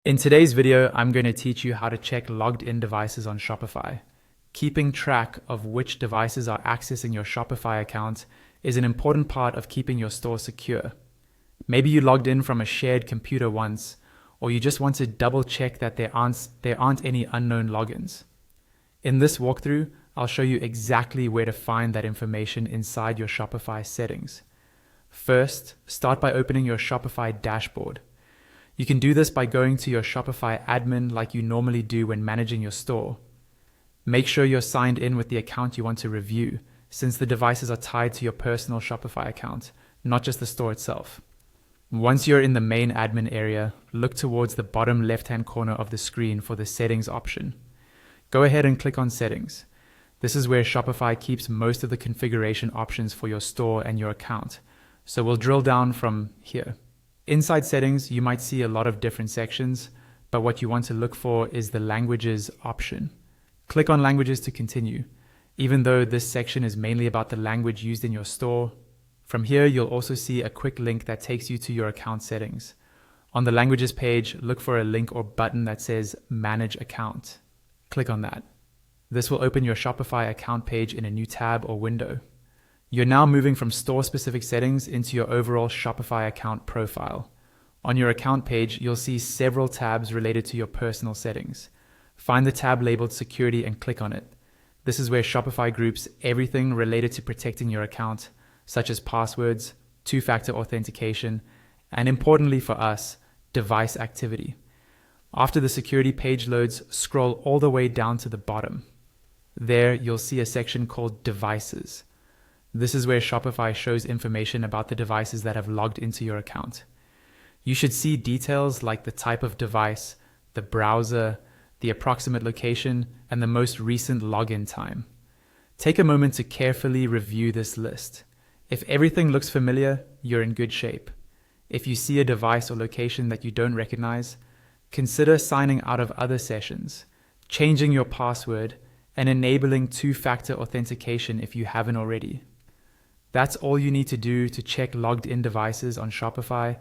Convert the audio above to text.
In today's video, I'm going to teach you how to check logged in devices on Shopify. Keeping track of which devices are accessing your Shopify account is an important part of keeping your store secure. Maybe you logged in from a shared computer once, or you just want to double check that there aren't any unknown logins. In this walkthrough, I'll show you exactly where to find that information inside your Shopify settings. First, start by opening your Shopify dashboard. You can do this by going to your Shopify admin like you normally do when managing your store. Make sure you're signed in with the account you want to review, since the devices are tied to your personal Shopify account, not just the store itself. Once you're in the main admin area, look towards the bottom left-hand corner of the screen for the settings option. Go ahead and click on settings. This is where Shopify keeps most of the configuration options for your store and your account, so we'll drill down from here. Inside settings, you might see a lot of different sections, but what you want to look for is the languages option. Click on languages to continue. Even though this section is mainly about the language used in your store, from here you'll also see a quick link that takes you to your account settings. On the languages page, look for a link or button that says Manage Account. Click on that. This will open your Shopify account page in a new tab or window. You're now moving from store-specific settings into your overall Shopify account profile. On your account page, you'll see several tabs related to your personal settings. Find the tab labeled Security and click on it. This is where Shopify groups everything related to protecting your account, such as passwords, two-factor authentication, and importantly for us, device activity. After the security page loads, scroll all the way down to the bottom. There, you'll see a section called Devices. This is where Shopify shows information about the devices that have logged into your account. You should see details like the type of device, the browser, the approximate location, and the most recent login time. Take a moment to carefully review this list. If everything looks familiar, you're in good shape. If you see a device or location that you don't recognize, consider signing out of other sessions, changing your password, and enabling two-factor authentication if you haven't already. That's all you need to do to check logged in devices on Shopify